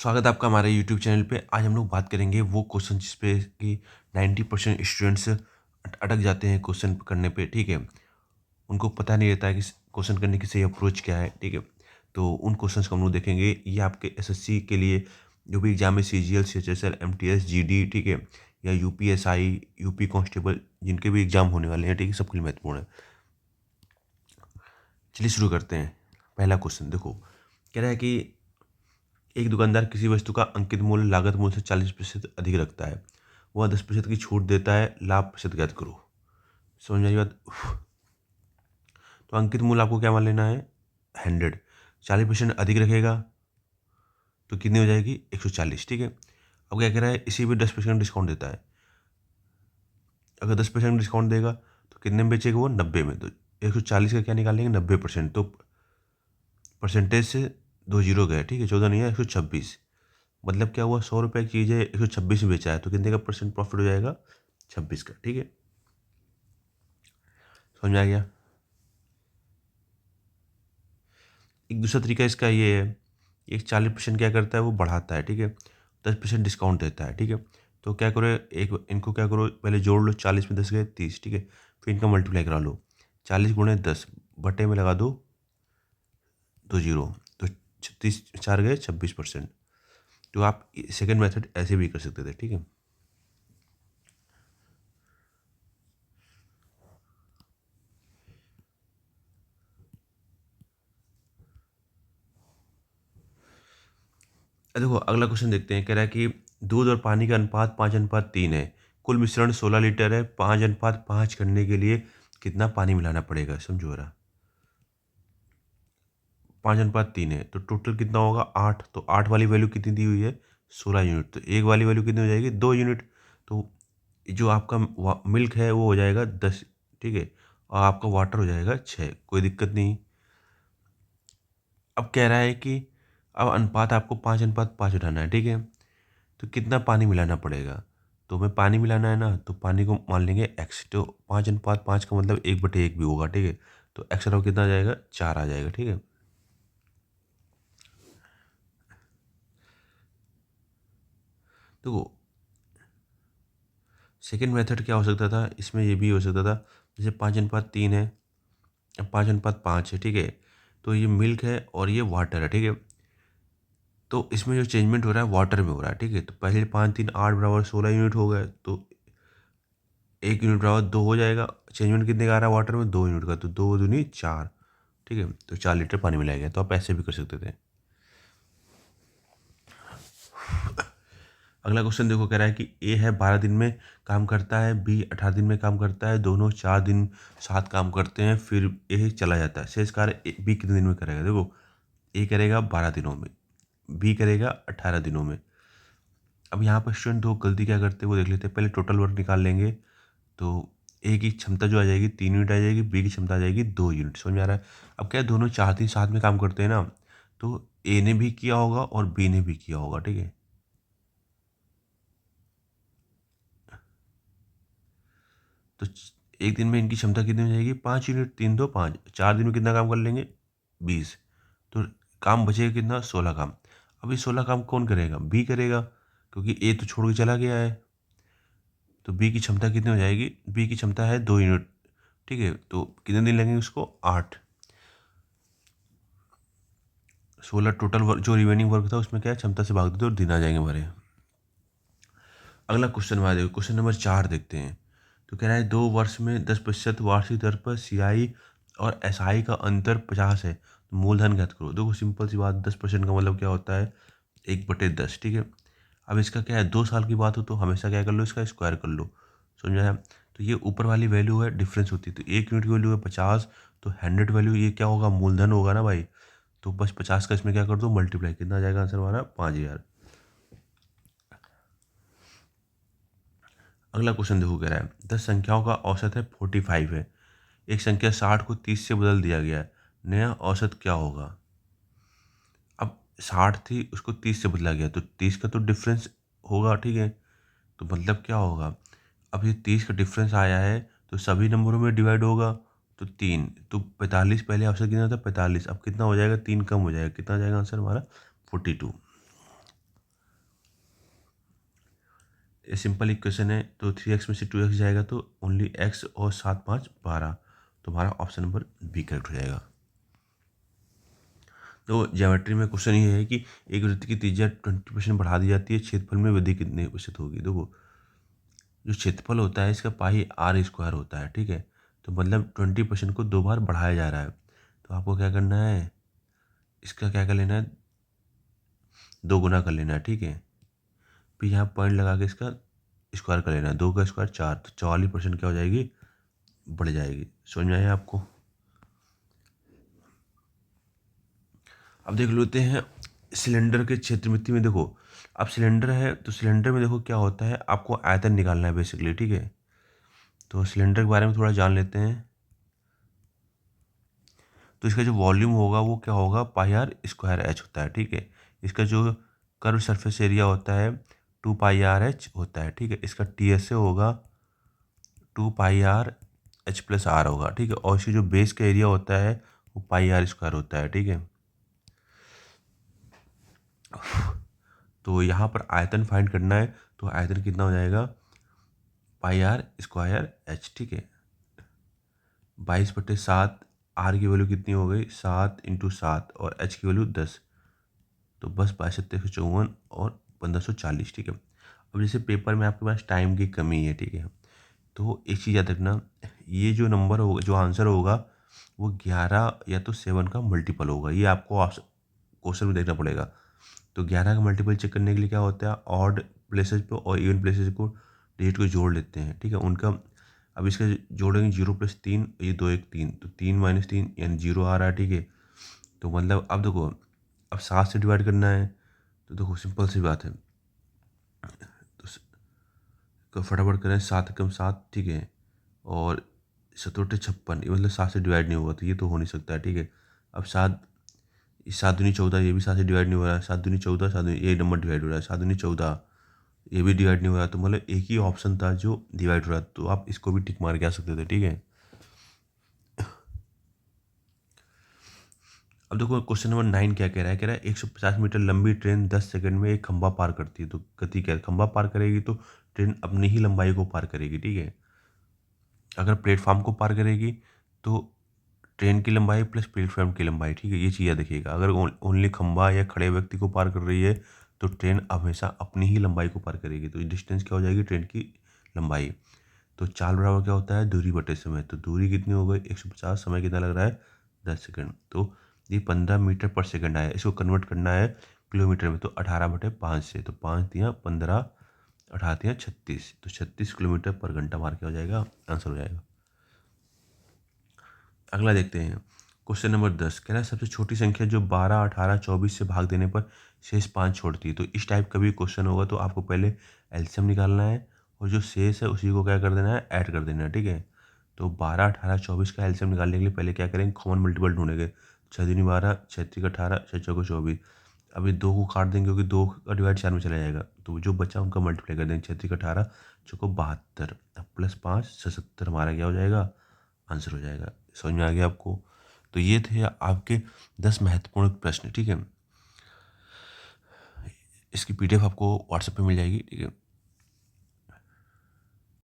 स्वागत है आपका हमारे यूट्यूब चैनल पे। आज हम लोग बात करेंगे वो क्वेश्चन जिस पे कि 90% स्टूडेंट्स अटक जाते हैं क्वेश्चन करने पे, ठीक है। उनको पता नहीं रहता है कि क्वेश्चन करने की सही अप्रोच क्या है, ठीक है। तो उन क्वेश्चंस को हम लोग देखेंगे। ये आपके एसएससी के लिए जो भी एग्जाम है, सीजीएल, सीएचएसएल, एमटीएस, जीडी, ठीक है, या यूपीएसआई, यूपी कांस्टेबल, जिनके भी एग्जाम होने वाले हैं, ठीक है, सबके लिए महत्वपूर्ण है। चलिए शुरू करते हैं। पहला क्वेश्चन देखो, कह रहा है कि एक दुकानदार किसी वस्तु का अंकित मूल्य लागत मूल्य से 40% अधिक रखता है। वह 10% की छूट देता है, लाभ प्रतिशत ज्ञात करो। समझ में आई बात? तो अंकित मूल्य आपको क्या मान लेना है? 100। 40% अधिक रखेगा तो कितनी हो जाएगी? 140, ठीक है। अब क्या कह रहा है? इसी पे 10% डिस्काउंट देता है। अगर 10% डिस्काउंट देगा तो कितने में बेचेगा वो? 90 में। तो 140 का क्या निकालेंगे? 90%। तो परसेंटेज से 2 जीरो गए, ठीक है। 14 नहीं है, 126। मतलब क्या हुआ? 100 रुपये की चीज़ है, 126 में बेचा है, तो कितने का परसेंट प्रॉफिट हो जाएगा? 26 का, ठीक है। समझ में आ गया? एक दूसरा तरीका इसका ये है, एक 40% क्या करता है, वो बढ़ाता है, ठीक है। 10% डिस्काउंट देता है, ठीक है। तो क्या करो, एक इनको क्या करो, पहले जोड़ लो। 40 में 10 गए 30, ठीक है। फिर इनका मल्टीप्लाई करा लो। 40 × 10 बटे में लगा दो 2 जीरो, तो 36 4 गए 26%। तो आप सेकेंड मेथड ऐसे भी कर सकते थे, ठीक है। देखो अगला क्वेश्चन देखते हैं। कह रहा है कि दूध और पानी का अनुपात 5:3 है। कुल मिश्रण 16 लीटर है। 5:5 करने के लिए कितना पानी मिलाना पड़ेगा? समझो जरा। 5:3 है तो टोटल कितना होगा? 8। तो 8 वाली वैल्यू कितनी दी हुई है? 16 यूनिट। तो एक वाली वैल्यू कितनी हो जाएगी? 2 यूनिट। तो जो आपका मिल्क है वो हो जाएगा 10, ठीक है। और आपका वाटर हो जाएगा 6। कोई दिक्कत नहीं। अब कह रहा है कि अब अनुपात आपको 5:5 उठाना है, ठीक है। तो कितना पानी मिलाना पड़ेगा? तो हमें पानी मिलाना है ना, तो पानी को मान लेंगे x। तो 5:5 का मतलब 1/1 भी होगा, ठीक है। तो x बराबर कितना आ जाएगा? 4 आ जाएगा, ठीक है। देखो सेकेंड मेथड क्या हो सकता था इसमें? ये भी हो सकता था, जैसे 5:3 है, 5:5 है, ठीक है। तो ये मिल्क है और ये वाटर है, ठीक है। तो इसमें जो चेंजमेंट हो रहा है वाटर में हो रहा है, ठीक है। तो पहले 5 3 8 बराबर 16 यूनिट हो गए, तो 1 यूनिट बराबर 2 हो जाएगा। चेंजमेंट कितने का आ रहा है वाटर में? 2 यूनिट का। तो 2 दूनी 4, ठीक है। तो 4 लीटर पानी मिलाया गया। तो आप ऐसे भी कर सकते थे। अगला क्वेश्चन देखो, कह रहा है कि ए है 12 दिन में काम करता है, बी 18 दिन में काम करता है, दोनों 4 दिन साथ काम करते हैं, फिर ए चला जाता है। शेष कार्य बी कितने दिन में करेगा? देखो ए करेगा 12 दिनों में, बी करेगा 18 दिनों में। अब यहाँ पर स्टूडेंट दो गलती क्या करते हैं वो देख लेते हैं। पहले टोटल वर्क निकाल लेंगे। तो ए की क्षमता जो आ जाएगी 3 यूनिट आ जाएगी, बी की क्षमता आ जाएगी 2 यूनिट। समझ में आ रहा है? अब क्या है, दोनों 4 दिन साथ में काम करते हैं ना, तो ए ने भी किया होगा और बी ने भी किया होगा, ठीक है। तो एक दिन में इनकी क्षमता कितनी हो जाएगी? 5 यूनिट। 3 2 5, 4 दिन में कितना काम कर लेंगे? 20। तो काम बचेगा कितना? 16 काम। अब ये 16 काम कौन करेगा? बी करेगा, क्योंकि ए तो छोड़ के चला गया है। तो बी की क्षमता कितनी हो जाएगी? बी की क्षमता है 2 यूनिट, ठीक है। तो कितने दिन लगेंगे उसको? 8। 16 टोटल वर्क, जो रिमेनिंग वर्क था उसमें क्या है, क्षमता से भाग देते और दिन आ जाएंगे हमारे। अगला क्वेश्चन हमारे देखो, क्वेश्चन नंबर 4 देखते हैं। तो कह रहा है 2 वर्ष में 10% वार्षिक दर पर सीआई और एसआई का अंतर 50 है, तो मूलधन ज्ञात करो। देखो सिंपल सी बात, 10% का मतलब क्या होता है? 1/10, ठीक है। अब इसका क्या है, 2 साल की बात हो तो हमेशा क्या कर लो, इसका स्क्वायर कर लो। समझ आया? तो ये ऊपर वाली वैल्यू है, डिफरेंस होती है। तो 1 यूनिट की वैल्यू है 50, तो 100 वैल्यू ये क्या होगा? मूलधन होगा ना भाई। तो बस 50 का इसमें क्या कर दो? मल्टीप्लाई। कितना आ जाएगा आंसर हमारा? 5000। अगला क्वेश्चन देखो, कह रहा है 10 संख्याओं का औसत है 45 है। एक संख्या 60 को 30 से बदल दिया गया है, नया औसत क्या होगा? अब 60 थी, उसको 30 से बदला गया, तो 30 का तो डिफरेंस होगा, ठीक है। तो मतलब क्या होगा? अब ये 30 का डिफरेंस आया है, तो सभी नंबरों में डिवाइड होगा। तो 3, तो 45 पहले औसत कितना था? 45। अब कितना हो जाएगा? 3 कम हो जाएगा। कितना हो जाएगा आंसर हमारा? 42। ये सिंपल इक्वेशन है, तो 3x में से 2x जाएगा तो ओनली x और 7 5 12, तो हमारा ऑप्शन नंबर बी करेक्ट हो जाएगा। तो ज्योमेट्री में क्वेश्चन ये है कि एक वृत्त की त्रिज्या 20% बढ़ा दी जाती है, क्षेत्रफल में वृद्धि कितने प्रतिशत होगी। देखो जो क्षेत्रफल होता है इसका पाई आर स्क्वायर होता है, ठीक है, तो मतलब 20% को 2 बार बढ़ाया जा रहा है, तो आपको क्या करना है, इसका क्या कर लेना है, 2 गुना कर लेना है, ठीक है, फिर यहाँ पॉइंट लगा के इसका स्क्वायर कर लेना है, 2 का स्क्वायर 4, तो 44% क्या हो जाएगी, बढ़ जाएगी। समझ में आया आपको। अब देख लेते हैं सिलेंडर के क्षेत्रमिति में। देखो अब सिलेंडर है तो सिलेंडर में देखो क्या होता है, आपको आयतन निकालना है बेसिकली, ठीक है, तो सिलेंडर के बारे में थोड़ा जान लेते हैं। तो इसका जो वॉल्यूम होगा वो क्या होगा, पाई आर स्क्वायर एच होता है, ठीक है। इसका जो कर्व सरफेस एरिया होता है 2 पाई आर एच होता है, ठीक है। इसका टी एस ए होगा 2 पाई आर एच प्लस आर होगा, ठीक है। और इसकी जो बेस का एरिया होता है वो पाई आर स्क्वायर होता है, ठीक है। तो यहाँ पर आयतन फाइंड करना है, तो आयतन कितना हो जाएगा, पाई आर स्क्वायर एच, ठीक है। 22/7, आर की वैल्यू कितनी हो गई, 7 × 7, और एच की वैल्यू 10, तो बस 22/7 और 1540, ठीक है। अब जैसे पेपर में आपके पास टाइम की कमी है, ठीक है, तो एक चीज़ याद रखना, ये जो नंबर होगा, जो आंसर होगा वो 11 या तो 7 का मल्टीपल होगा, ये आपको क्वेश्चन में देखना पड़ेगा। तो 11 का मल्टीपल चेक करने के लिए क्या होता है, ऑड प्लेसेस पे और इवन प्लेसेस को डिजिट को जोड़ लेते हैं, ठीक है, उनका। अब इसका जोड़ेंगे 0 + 3, ये 2 1 3, तो 3 - 3 यानी 0 आ रहा है, ठीक है। तो मतलब अब देखो, अब 7 से डिवाइड करना है, तो देखो सिंपल सी बात है, तो फटाफट करें, 7 × 7, ठीक है, और 7 × 56, ये मतलब 7 से डिवाइड नहीं होगा, तो ये तो हो नहीं सकता है, ठीक है। अब 7, 7 दूनी 14, ये भी 7 से डिवाइड नहीं हो रहा है, 7 दूनी 14, 7 ये नंबर डिवाइड हो रहा है, 7 दूनी 14, ये भी डिवाइड नहीं हो रहा, तो मतलब एक ही ऑप्शन था जो डिवाइड हो रहा, तो आप इसको भी टिक मार के आ सकते थे, ठीक है। अब देखो क्वेश्चन नंबर 9 क्या कह रहा है, कह रहा है 150 मीटर लंबी ट्रेन 10 सेकंड में एक खंभा पार करती है, तो गति क्या है, खंभा पार करेगी तो ट्रेन अपनी ही लंबाई को पार करेगी, ठीक है। अगर प्लेटफॉर्म को पार करेगी तो ट्रेन की लंबाई प्लस प्लेटफॉर्म की लंबाई, ठीक है, ये चीज़ देखिएगा। अगर ओनली खंभा या खड़े व्यक्ति को पार कर रही है तो ट्रेन हमेशा अपनी ही लंबाई को पार करेगी, तो डिस्टेंस क्या हो जाएगी, ट्रेन की लंबाई। तो चाल बराबर क्या होता है, दूरी बटे समय, तो दूरी कितनी हो गई 150, समय कितना लग रहा है 10 सेकंड, तो ये 15 मीटर पर सेकंड आया, इसको कन्वर्ट करना है किलोमीटर में, तो 18/5 से, तो 5 × 15, 18 × 36, तो 36 किलोमीटर पर घंटा मार के हो जाएगा, आंसर हो जाएगा। अगला देखते हैं क्वेश्चन नंबर 10, कह रहा है सबसे छोटी संख्या जो 12 18 24 से भाग देने पर शेष 5 छोड़ती है। तो इस टाइप का भी क्वेश्चन होगा, तो आपको पहले एलसीएम निकालना है और जो शेष है उसी को क्या कर देना है, ऐड कर देना है, ठीक है। तो 12 18 24 का एलसीएम निकालने के लिए पहले क्या करेंगे, कॉमन मल्टीपल ढूंढेंगे, 6 दूनी 12, 6 त्रिक 18, 6 चौको 24। अभी 2 को काट देंगे क्योंकि 2 का डिवाइड 4 में चला जाएगा, तो जो बचा उनका मल्टीप्लाई कर देंगे, 6 त्रिक 18, चौको 72, अब प्लस 5 76, हमारा क्या हो जाएगा, आंसर हो जाएगा। समझ में आ गया आपको। तो ये थे आपके 10 महत्वपूर्ण प्रश्न, ठीक है। इसकी पीडीएफ आपको व्हाट्सएप पे मिल जाएगी, ठीक है।